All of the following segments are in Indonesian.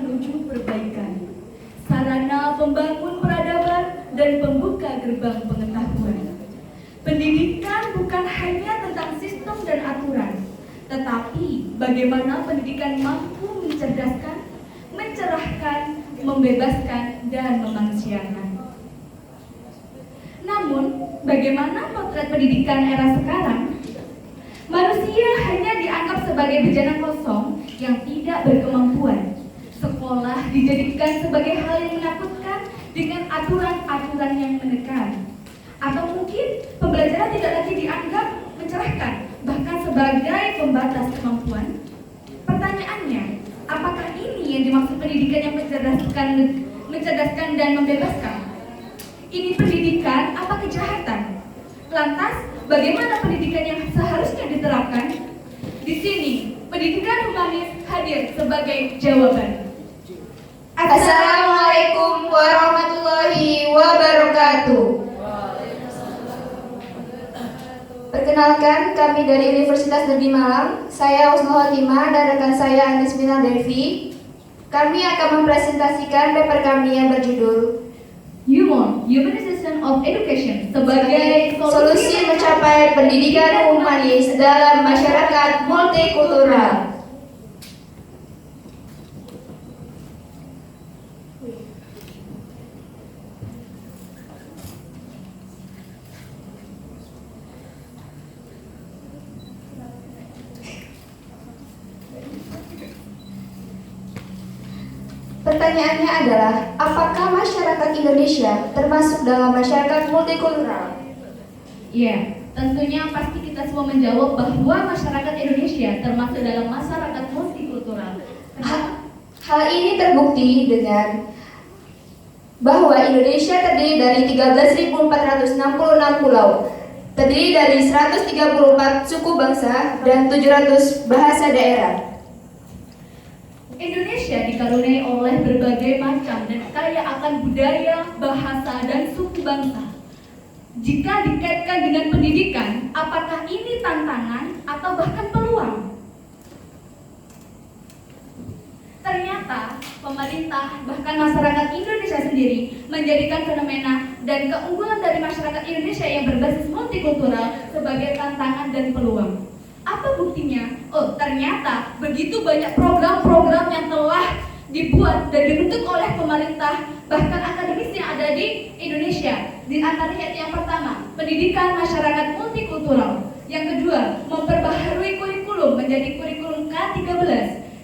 menuju perbaikan, sarana pembangun peradaban dan pembuka gerbang pengetahuan. Pendidikan bukan hanya tentang sistem dan aturan, tetapi bagaimana pendidikan mampu mencerdaskan, mencerahkan, membebaskan, dan memanusiakan. Namun, bagaimana potret pendidikan era sekarang? Manusia hanya dianggap sebagai bejana kosong yang tidak berkemampuan. Sekolah dijadikan sebagai hal yang menakutkan dengan aturan-aturan yang menekan. Atau mungkin pembelajaran tidak lagi dianggap mencerahkan, bahkan sebagai pembatas kemampuan. Pertanyaannya, apakah ini yang dimaksud pendidikan yang mencerdaskan dan membebaskan? Ini pendidikan apa kejahatan? Lantas, bagaimana pendidikan yang seharusnya diterapkan? Di sini, pendidikan humanis hadir sebagai jawaban. Assalamualaikum warahmatullahi wabarakatuh. Perkenalkan, kami dari Universitas Negeri Malang. Saya Husnul Khotimah dan rekan saya Anis Minal Devi. Kami akan mempresentasikan paper kami yang berjudul Humanization of Education sebagai solusi mencapai pendidikan humanis dalam masyarakat multikultural. Pertanyaannya adalah, apakah masyarakat Indonesia termasuk dalam masyarakat multikultural? Ya, tentunya pasti kita semua menjawab bahwa masyarakat Indonesia termasuk dalam masyarakat multikultural. Hal ini terbukti dengan bahwa Indonesia terdiri dari 13.466 pulau, terdiri dari 134 suku bangsa dan 700 bahasa daerah. Indonesia dikaruniai oleh berbagai macam dan kaya akan budaya, bahasa, dan suku bangsa. Jika dikaitkan dengan pendidikan, apakah ini tantangan atau bahkan peluang? Ternyata, pemerintah bahkan masyarakat Indonesia sendiri menjadikan fenomena dan keunggulan dari masyarakat Indonesia yang berbasis multikultural sebagai tantangan dan peluang. Apa buktinya? Oh, ternyata begitu banyak program-program yang telah dibuat dan dibentuk oleh pemerintah, bahkan akademisi yang ada di Indonesia. Di antaranya yang pertama, pendidikan masyarakat multikultural. Yang kedua, memperbaharui kurikulum menjadi kurikulum K13.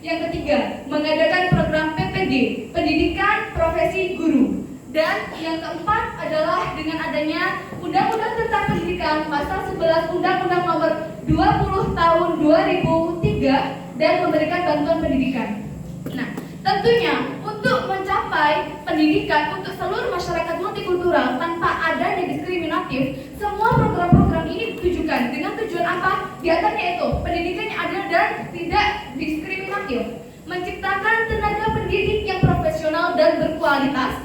Yang ketiga, mengadakan program PPG, pendidikan profesi guru. Dan yang keempat adalah dengan adanya Undang-Undang tentang Pendidikan pasal 11 Undang-Undang nomor 20 tahun 2003 dan memberikan bantuan pendidikan. Nah, tentunya untuk mencapai pendidikan untuk seluruh masyarakat multikultural tanpa adanya diskriminatif, semua program-program ini ditujukan dengan tujuan apa? Di antaranya itu, pendidikan yang adil dan tidak diskriminatif, menciptakan tenaga pendidik yang profesional dan berkualitas,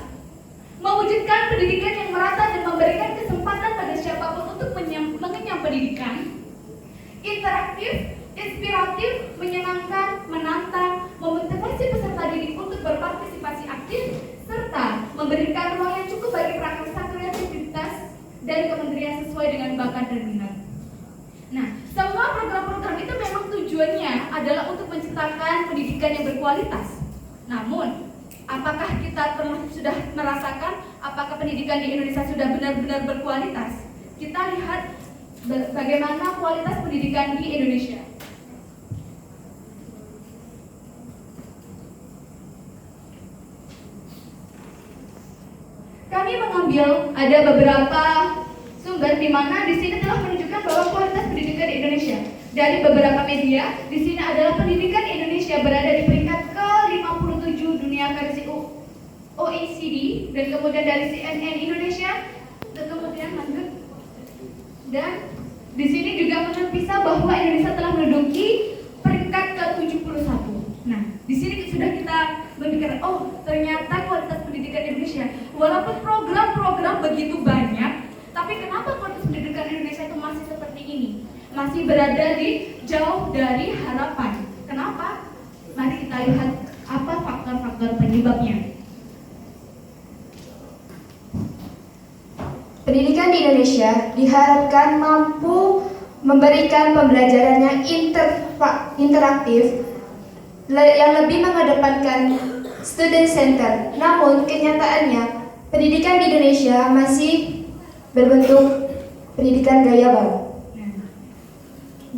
mewujudkan pendidikan yang merata dan memberikan kesempatan pada siapapun untuk mengenyam pendidikan, interaktif, inspiratif, menyenangkan, menantang, memotivasi peserta didik untuk berpartisipasi aktif, serta memberikan ruang yang cukup bagi prakarsa kreativitas dan kementerian sesuai dengan bakat dan minat. Nah, semua program-program itu memang tujuannya adalah untuk menciptakan pendidikan yang berkualitas. Namun, apakah kita sudah merasakan apakah pendidikan di Indonesia sudah benar-benar berkualitas? Kita lihat bagaimana kualitas pendidikan di Indonesia. Kami mengambil ada beberapa sumber di mana di sini telah menunjukkan bahwa kualitas pendidikan di Indonesia. Dari beberapa media, di sini adalah pendidikan Indonesia berada di peringkat ke-57 dunia versi OECD, dan kemudian dari CNN Indonesia, dan kemudian lanjut. Dan di sini juga bisa bahwa Indonesia telah menduduki peringkat ke-71. Nah, di sini sudah kita memikirkan, oh ternyata kualitas pendidikan Indonesia, walaupun program-program begitu banyak, tapi kenapa kualitas pendidikan Indonesia itu masih seperti ini? Masih berada di jauh dari harapan. Kenapa? Mari kita lihat apa faktor-faktor penyebabnya. Pendidikan di Indonesia diharapkan mampu memberikan pembelajaran yang interaktif yang lebih mengedepankan student center. Namun kenyataannya pendidikan di Indonesia masih berbentuk pendidikan gaya baru.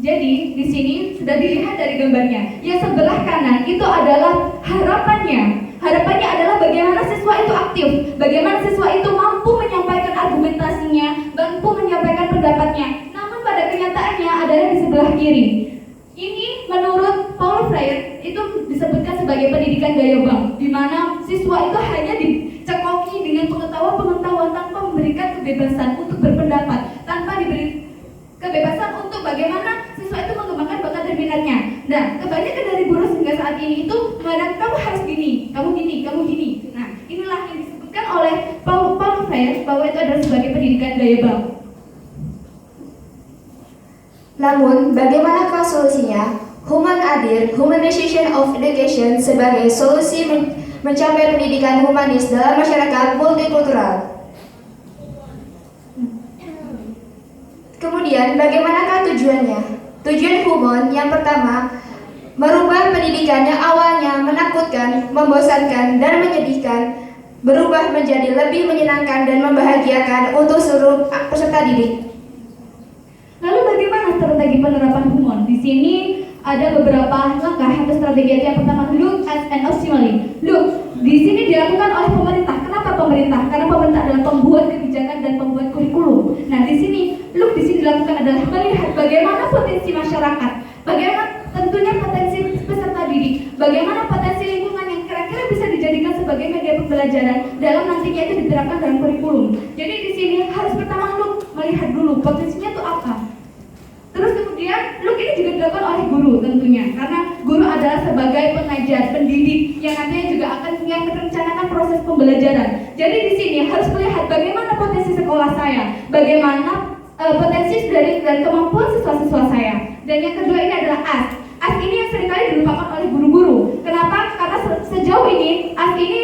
Jadi di sini sudah dilihat dari gambarnya. Yang sebelah kanan itu adalah harapannya. Harapannya adalah bagaimana siswa itu aktif, bagaimana siswa itu mampu menyampaikan argumentasinya, mampu menyampaikan pendapatnya. Namun pada kenyataannya adalah di sebelah kiri. Ini menurut Paulo Freire itu disebutkan sebagai pendidikan gaya bank, di mana siswa itu hanya dicekoki dengan pengetahuan-pengetahuan tanpa memberikan kebebasan untuk berpendapat, tanpa diberi kebebasan untuk bagaimana siswa itu mengembangkan bakat dan minatnya. Nah, kebanyakan dari guru hingga saat ini itu mengatakan kamu harus gini, kamu gini, kamu gini. Nah, inilah yang disebutkan oleh Paulo Freire bahwa itu adalah sebagai pendidikan gaya bank. Namun, bagaimanakah solusinya? Humanization of education sebagai solusi mencapai pendidikan humanis dalam masyarakat multikultural. Kemudian, bagaimanakah tujuannya? Tujuan Humon yang pertama, merubah pendidikan yang awalnya menakutkan, membosankan, dan menyedihkan, berubah menjadi lebih menyenangkan dan membahagiakan untuk seluruh peserta didik. Lalu bagaimana strategi penerapan Humon? Di sini ada beberapa langkah atau strategi. Yang pertama, look at and optimally. Look, di sini dilakukan oleh pemerintah. Kenapa pemerintah? Karena pemerintah adalah pembuat kebijakan dan pembuat kurikulum. Nah, di sini look di sini dilakukan adalah melihat bagaimana potensi masyarakat, bagaimana tentunya potensi peserta didik, bagaimana potensi lingkungan yang kira-kira bisa dijadikan sebagai media pembelajaran dalam nantinya itu diterapkan dalam kurikulum. Jadi di sini harus pertama look, melihat dulu potensinya itu apa. Terus kemudian look ini juga dilakukan oleh guru tentunya, karena guru adalah sebagai pengajar, pendidik yang nantinya juga akan yang merencanakan proses pembelajaran. Jadi di sini harus melihat bagaimana potensi sekolah saya, bagaimana potensi dan kemampuan siswa-siswa saya. Dan yang kedua ini adalah as ini yang seringkali dilupakan oleh guru-guru. Kenapa? Karena sejauh ini as ini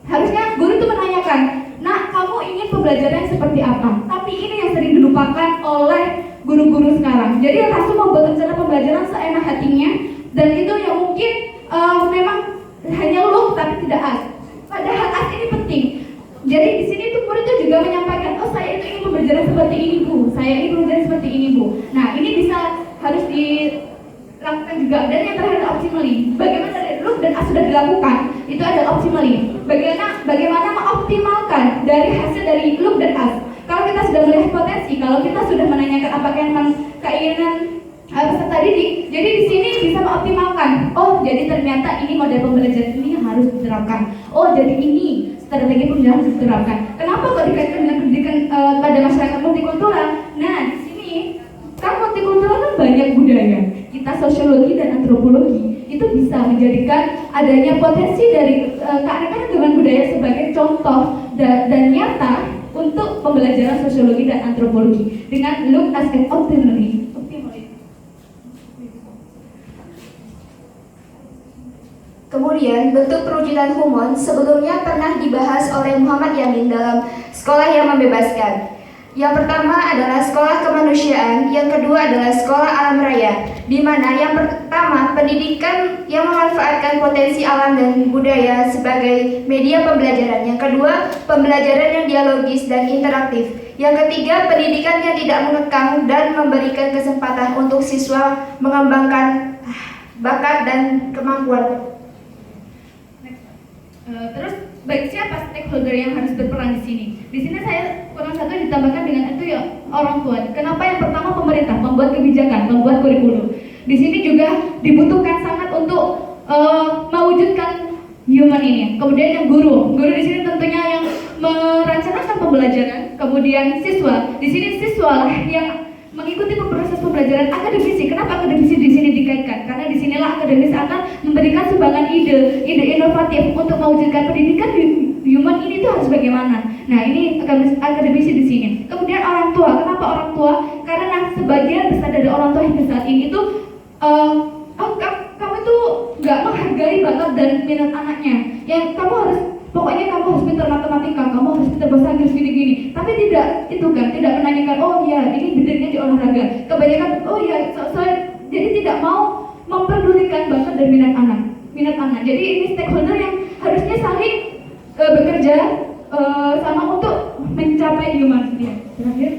harusnya guru itu menanyakan, nah kamu ingin pembelajaran seperti apa? Tapi ini yang sering dilupakan oleh guru-guru sekarang. Jadi langsung membuat rencana pembelajaran seenak hatinya, dan itu yang mungkin memang hanya look tapi tidak as. Padahal as ini penting. Jadi di sini tuh murid itu juga menyampaikan, oh saya itu ingin pembelajaran seperti ini bu, saya ingin pembelajaran seperti ini bu. Nah ini bisa harus dilakukan juga. Dan yang terakhir optimally. Bagaimana dari look dan as sudah dilakukan, itu adalah optimally. Bagaimana mengoptimalkan dari hasil dari look dan as. Kalau kita sudah melihat potensi, kalau kita sudah menanyakan apakah memang keinginan peserta didik, jadi di sini bisa mengoptimalkan. Oh, jadi ternyata ini model pembelajaran ini yang harus diterapkan. Oh, jadi ini strategi pembelajaran harus diterapkan. Kenapa kok dikaitkan dengan pendidikan pada masyarakat multikultural? Nah, di sini kan multikultural kan banyak budaya. Kita sosiologi dan antropologi itu bisa menjadikan adanya potensi dari keanekaragaman dengan budaya sebagai contoh dan nyata untuk pembelajaran sosiologi dan antropologi dengan look as an optimally. Kemudian, bentuk perwujudan Humon sebelumnya pernah dibahas oleh Muhammad Yamin dalam Sekolah yang Membebaskan. Yang pertama adalah sekolah kemanusiaan, yang kedua adalah sekolah alam raya, di mana yang pertama pendidikan yang memanfaatkan potensi alam dan budaya sebagai media pembelajaran, yang kedua pembelajaran yang dialogis dan interaktif, yang ketiga pendidikan yang tidak mengekang dan memberikan kesempatan untuk siswa mengembangkan bakat dan kemampuan. Terus baik siapa stakeholder yang harus berperan di sini? Di sini saya kurang satu ditambahkan dengan itu ya orang tua. Kenapa yang pertama pemerintah membuat kebijakan, membuat kurikulum. Di sini juga dibutuhkan sangat untuk mewujudkan human ini. Kemudian yang guru di sini tentunya yang merencanakan pembelajaran. Kemudian siswa, di sini siswa lah yang mengikuti proses pembelajaran. Akademisi, kenapa akademisi di sini dikaitkan? Karena di sinilah akademis akan memberikan sumbangan ide inovatif untuk mewujudkan pendidikan human ini tuh harus bagaimana. Nah ini akademisi di sini. Kemudian orang tua, kenapa orang tua? Karena sebagian besar dari orang tua hingga saat ini itu kamu itu tuh nggak menghargai bakat dan minat anaknya. Yang kamu harus, pokoknya kamu harus pintar matematika, kamu harus pintar bahasa Inggris gini-gini. Tapi tidak itu kan, tidak menanyakan, oh iya ini bedanya di olahraga. Kebanyakan, oh iya, jadi tidak mau memperdulikan bakat dan minat anak. Jadi ini stakeholder yang harusnya saling bekerja sama untuk mencapai human. Ya, terakhir.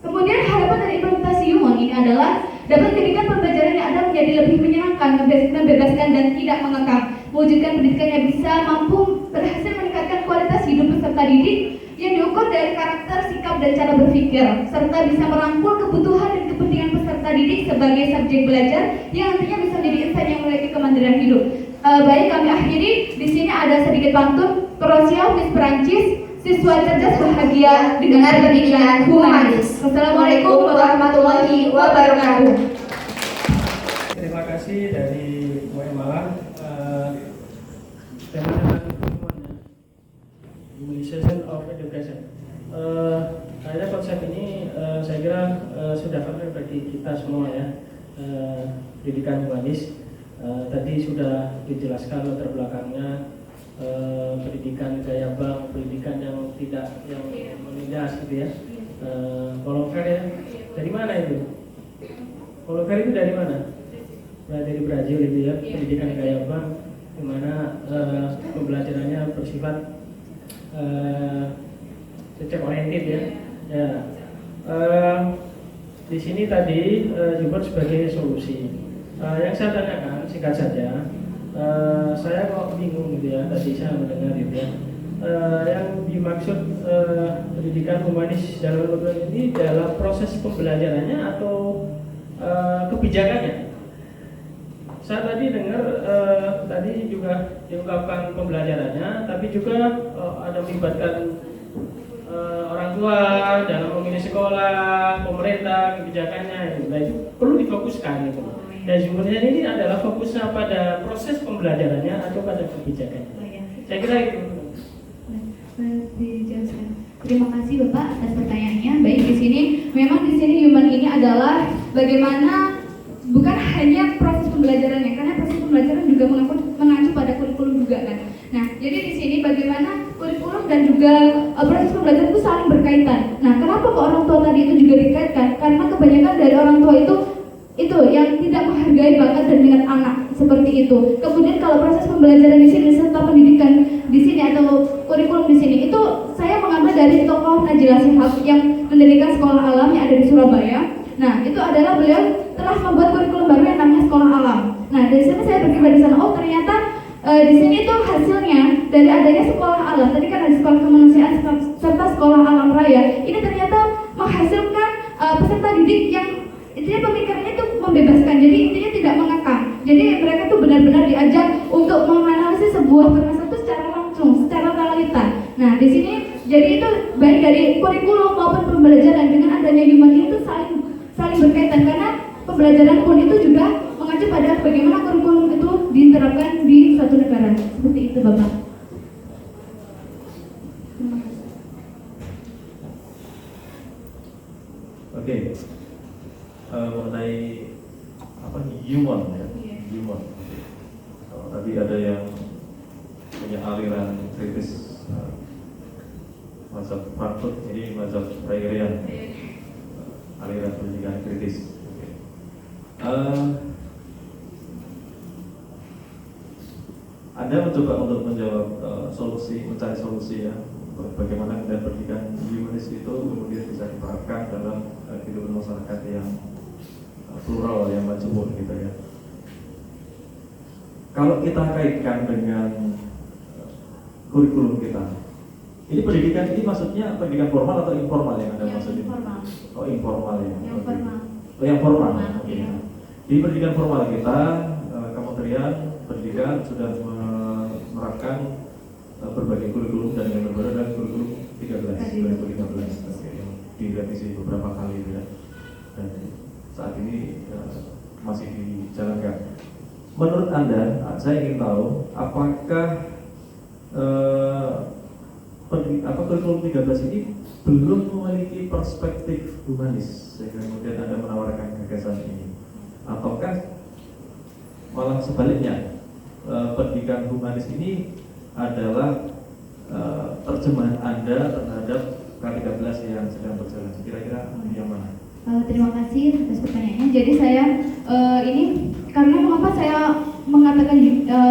Kemudian harapan dari implementasi human ini adalah dapat menjadikan pembelajaran yang ada menjadi lebih menyenangkan, membebaskan dan tidak mengekang, mewujudkan pendidikan yang bisa mampu berhasil meningkatkan kualitas hidup peserta didik yang diukur dari karakter, sikap, dan cara berpikir, serta bisa merangkul kebutuhan dan kepentingan peserta didik sebagai subjek belajar yang nantinya bisa menjadi insan yang memiliki kemandirian hidup. Baik, kami akhiri. Di sini ada sedikit pantun. Kroasia, Miss Perancis, siswa cerdas bahagia dengan pendidikan humanis. Assalamualaikum warahmatullahi wabarakatuh. Terima kasih dari UM Malang. Tema Humanization of Education. Kayaknya konsep ini saya kira sudah familiar bagi kita semua ya. Pendidikan humanis tadi sudah dijelaskan latar belakangnya. Pendidikan gaya bank, pendidikan yang tidak yang menindas gitu ya. Volunteer ya. Dari mana itu? Volunteer itu dari mana? Dari Brazil itu ya. Pendidikan gaya bank, di mana pembelajarannya bersifat subject oriented ya. Ya. Di sini tadi disebut sebagai solusi. Yang saya tanyakan singkat saja. Saya kok bingung gitu ya, tadi saya mendengar gitu ya. Yang dimaksud pendidikan humanis dalam program ini dalam proses pembelajarannya atau kebijakannya? Saya tadi dengar tadi juga diungkapkan pembelajarannya, tapi juga ada melibatkan orang tua dalam memilih sekolah, pemerintah, kebijakannya itu. Nah, itu perlu difokuskan gitu. Dan sebenarnya ini adalah fokusnya pada proses pembelajarannya atau pada kebijakannya. Saya kira itu. Terima kasih Bapak atas pertanyaannya. Baik, di sini memang di sini human ini adalah bagaimana bukan hanya proses pembelajarannya, karena proses pembelajaran juga mengacu pada kurikulum juga kan. Nah, jadi di sini bagaimana kurikulum dan juga proses pembelajaran itu saling berkaitan. Nah, kenapa kok orang tua tadi itu juga dikaitkan? Karena kebanyakan dari orang tua itu yang tidak menghargai bakat dan minat anak seperti itu. Kemudian kalau proses pembelajaran di sini serta pendidikan di sini atau kurikulum di sini itu saya mengambil dari tokoh Najila Shihab yang mendirikan sekolah alam yang ada di Surabaya. Nah, itu adalah beliau telah membuat kurikulum baru yang namanya sekolah alam. Nah, dari sana saya berkira di sana, oh ternyata di sini itu hasilnya dari adanya sekolah alam. Tadi kan ada sekolah kemanusiaan serta sekolah alam raya. Ini ternyata menghasilkan peserta didik yang intinya pemikirannya itu membebaskan, jadi intinya tidak mengekang. Jadi mereka tuh benar-benar diajak untuk menganalisis sebuah permasalahan itu secara langsung, secara realita. Nah, di sini jadi itu baik dari kurikulum maupun pembelajaran dengan adanya human itu saling berkaitan, karena pembelajaran pun itu juga mengacu pada bagaimana kurikulum itu diterapkan di suatu negara. Seperti itu, Bapak. Oke. Mengenai apa nih, human ya, human. Tadi ada yang punya aliran kritis mazhab Frankfurt, ini mazhab Freirian, aliran pendidikan kritis. Anda mencoba untuk menjawab mencari solusi ya, bagaimana kemudian pendidikan humanis itu kemudian bisa diterapkan dalam kehidupan masyarakat yang plural, yang majemuk gitu ya. Kalau kita kaitkan dengan kurikulum kita, ini pendidikan ini maksudnya pendidikan formal atau informal yang Anda maksudnya? Informal. Oh, informal ya. Yang formal. Oh, yang formal. Oke. Ya. Di pendidikan formal kita, Kementerian Pendidikan sudah menerapkan berbagai kurikulum dan yang terbaru adalah kurikulum 2013 yang direvisi beberapa kali ya. Dan saat ini masih dijalankan. Menurut Anda, saya ingin tahu apakah kurikulum 13 ini belum memiliki perspektif humanis sehingga kemudian Anda menawarkan gagasan ini, ataukah malah sebaliknya, pendidikan humanis ini adalah terjemahan Anda terhadap K13 yang sedang berjalan. Kira-kira yang mana? Terima kasih atas pertanyaannya. Jadi saya ini karena mengapa saya mengatakan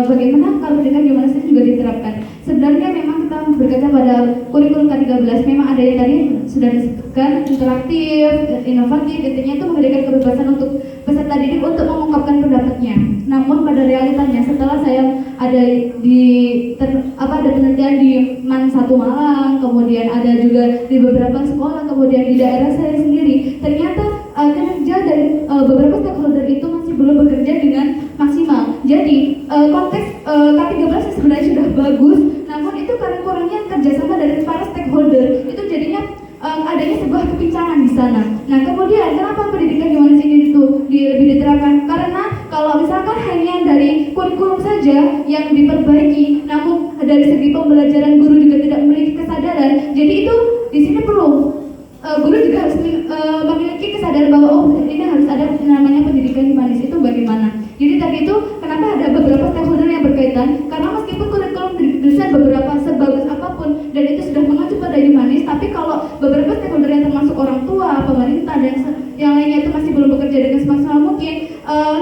bagaimana kalau pendidikan humanis itu juga diterapkan. Sebenarnya memang kita berkaca pada kurikulum K13 memang ada yang tadi sudah disebutkan interaktif, inovatif, intinya itu memberikan kebebasan untuk peserta didik untuk mengungkapkan pendapatnya. Namun pada realitanya setelah saya ada ada penelitian di MAN 1 Malang, kemudian ada juga di beberapa sekolah, kemudian di daerah saya sendiri, ternyata kinerja dari beberapa stakeholder itu masih belum bekerja dengan maksimal. Jadi konteks K13 sebenarnya sudah bagus, namun itu karena kurangnya kerjasama dari para stakeholder, itu jadinya adanya sebuah kepincangan di sana. Nah, kemudian kenapa pendidikan humanis ini itu lebih diterapkan? Karena kalau misalkan hanya dari kurikulum saja yang diperbaiki, namun dari segi pembelajaran guru juga tidak memiliki kesadaran. Jadi itu di sini perlu guru juga harus memiliki kesadaran bahwa ini harus ada namanya pendidikan humanis itu bagaimana. Jadi tadi itu kenapa ada beberapa stakeholder yang berkaitan? Karena meskipun kurikulum desain beberapa sebagus apapun dan itu sudah mengacu pada humanis, tapi kalau beberapa stakeholder yang termasuk orang tua, pemerintah dan yang lainnya itu masih belum bekerja dengan semaksimal mungkin,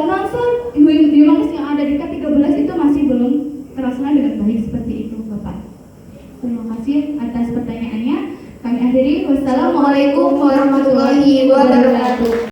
nuansa humanis yang ada di K13 itu masih belum terlaksana dengan baik seperti itu, Bapak. Terima kasih atas pertanyaannya. Kami akhiri. Wassalamualaikum warahmatullahi wabarakatuh.